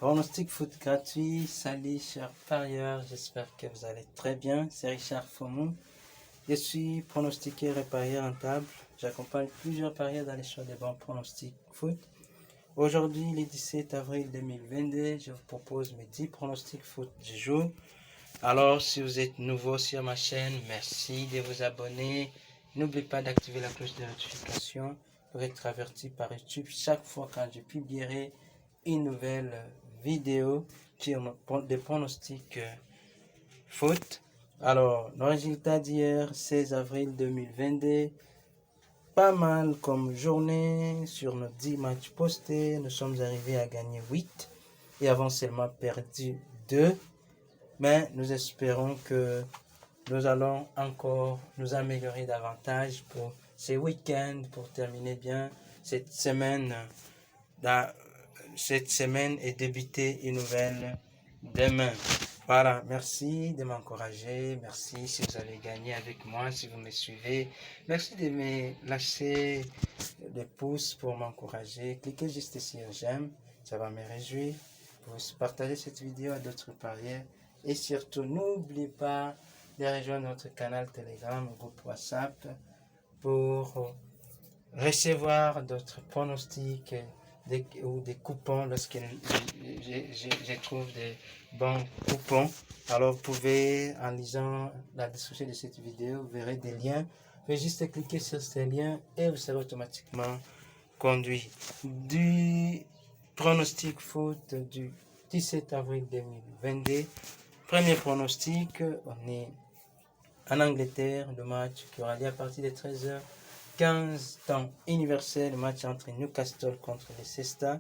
Pronostic foot gratuit, salut chers parieurs, j'espère que vous allez très bien, c'est Richard Fomou. Je suis pronostiqueur et parieur en table, j'accompagne plusieurs parieurs dans les choix des bons pronostics foot. Aujourd'hui, le 17 avril 2022, je vous propose mes 10 pronostics foot du jour. Alors, si vous êtes nouveau sur ma chaîne, merci de vous abonner. N'oubliez pas d'activer la cloche de notification pour être averti par YouTube chaque fois quand je publierai une nouvelle vidéo sur des pronostics foot. Alors, le résultat d'hier, 16 avril 2022, pas mal comme journée sur nos 10 matchs postés. Nous sommes arrivés à gagner 8 et avons seulement perdu 2. Mais nous espérons que nous allons encore nous améliorer davantage pour ces week-ends, pour terminer bien cette semaine et débuter une nouvelle demain. Voilà, merci de m'encourager, merci si vous allez gagner avec moi, si vous me suivez. Merci de me lâcher des pouces pour m'encourager. Cliquez juste ici sur j'aime, ça va me réjouir. Vous partagez cette vidéo à d'autres parieurs. Et surtout, n'oubliez pas de rejoindre notre canal Telegram, groupe WhatsApp, pour recevoir d'autres pronostics ou des coupons lorsque je trouve des bons coupons. Alors, vous pouvez, en lisant la description de cette vidéo, vous verrez des liens. Vous pouvez juste cliquer sur ces liens et vous serez automatiquement conduit. Du pronostic foot du 17 avril 2022. Premier pronostic, on est en Angleterre, le match qui aura lieu à partir de 13h15 temps universel, le match entre Newcastle contre Leicester.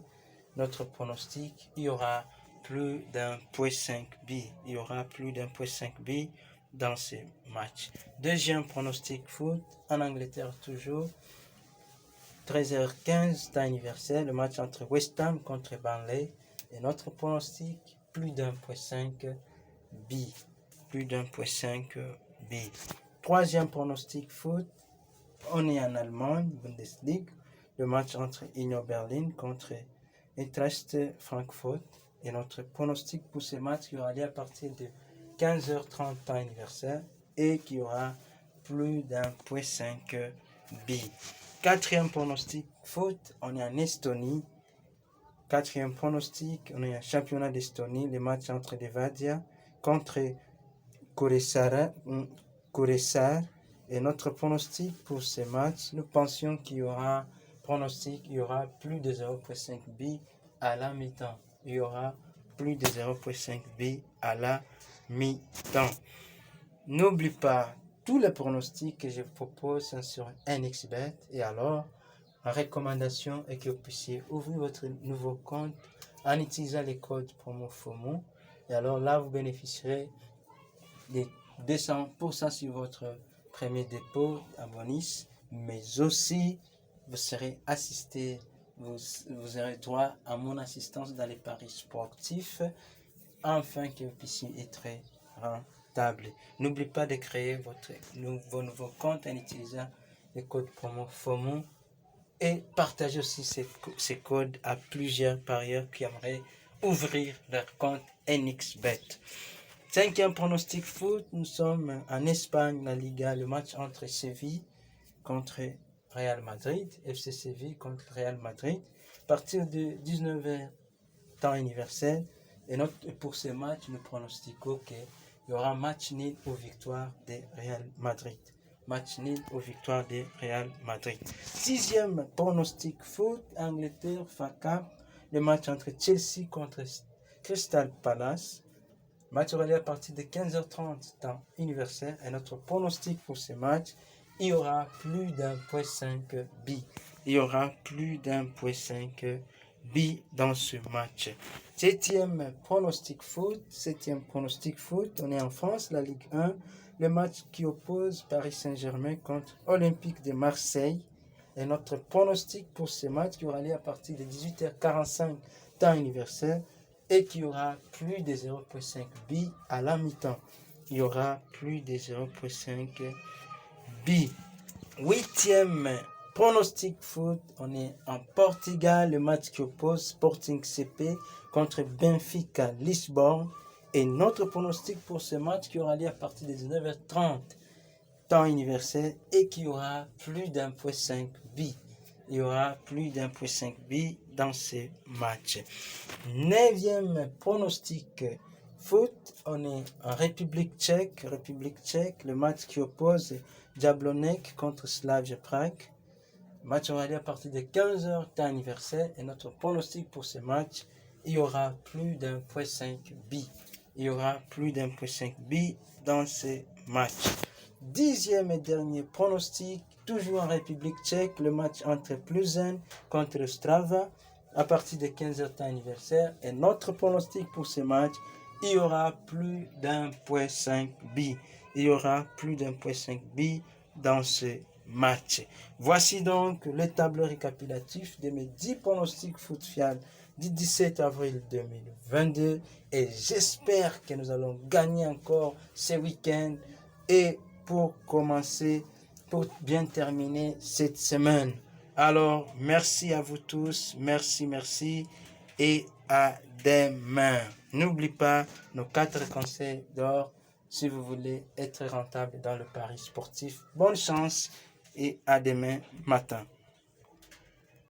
Notre pronostic, il y aura plus d'1.5 b. Il y aura plus d'1.5 b dans ce match. Deuxième pronostic foot, en Angleterre toujours, 13h15 temps universel, le match entre West Ham contre Burnley. Et notre pronostic, plus d'1.5 b. Plus d'1.5 b. Troisième pronostic foot, on est en Allemagne, Bundesliga, le match entre Union Berlin contre Eintracht Francfort. Et notre pronostic pour ce match qui aura lieu à partir de 15h30 temps anniversaire et qui aura plus d'1.5 b. Quatrième pronostic foot, on est en Estonie. Quatrième pronostic, on est en championnat d'Estonie, le match entre Levadia contre Kuressaare. Et notre pronostic pour ce match, nous pensions qu'il y aura plus de 0.5 b à la mi-temps. Il y aura plus de 0.5 b à la mi-temps. N'oublie pas, tous les pronostics que je propose sont sur NXBet. Et alors, ma recommandation est que vous puissiez ouvrir votre nouveau compte en utilisant les codes promo FOMO. Et alors là, vous bénéficierez des 200% sur votre premier dépôt en bonus, mais aussi vous serez assisté, vous aurez droit à mon assistance dans les paris sportifs, afin que vous puissiez être rentable. N'oubliez pas de créer vos nouveaux comptes en utilisant le code promo FOMO et partagez aussi ces codes à plusieurs parieurs qui aimeraient ouvrir leur compte NXBet. Cinquième pronostic foot, nous sommes en Espagne, la Liga, le match entre Séville contre Real Madrid, FC Séville contre Real Madrid, à partir de 19h temps universel. Et pour ce match, nous pronostiquons qu'il y aura match nul ou victoire de Real Madrid. Match nul ou victoire de Real Madrid. Sixième pronostic foot, Angleterre, FA, le match entre Chelsea contre Crystal Palace. Match aura lieu à partir de 15h30 temps universel. Et notre pronostic pour ce match, il y aura plus d'1.5 b. Il y aura plus d'1.5 b dans ce match. Septième pronostic foot, on est en France, la Ligue 1. Le match qui oppose Paris Saint-Germain contre Olympique de Marseille. Et notre pronostic pour ce match qui aura lieu à partir de 18h45 temps universel. Et qu'il y aura plus de 0.5 b à la mi-temps. Il y aura plus de 0.5 b. Huitième Pronostic foot, on est en Portugal, le match qui oppose Sporting CP contre Benfica Lisbonne. Et notre pronostic pour ce match qui aura lieu à partir de 19h30, temps universel, et qui aura plus d'1.5 but. Il y aura plus d'1.5 but dans ce match. 9e pronostic foot, on est en République tchèque, le match qui oppose Jablonec contre Slavia Prague. Le match aura lieu à partir de 15h, temps anniversaire, et notre pronostic pour ce match, il y aura plus d'1.5 but. Il y aura plus d'1.5 but dans ce match. 10e et dernier pronostic, toujours en République tchèque, le match entre Plzeň contre Strava, à partir de 15h temps anniversaire. Et notre pronostic pour ce match, il y aura plus d'1.5 but. Il y aura plus d'1.5 but dans ce match. Voici donc le tableau récapitulatif de mes 10 pronostics foot fiables du 17 avril 2022. Et j'espère que nous allons gagner encore ce week-end. Et pour commencer, pour bien terminer cette semaine. Alors, merci à vous tous, merci, et à demain. N'oublie pas nos 4 conseils d'or si vous voulez être rentable dans le pari sportif. Bonne chance et à demain matin.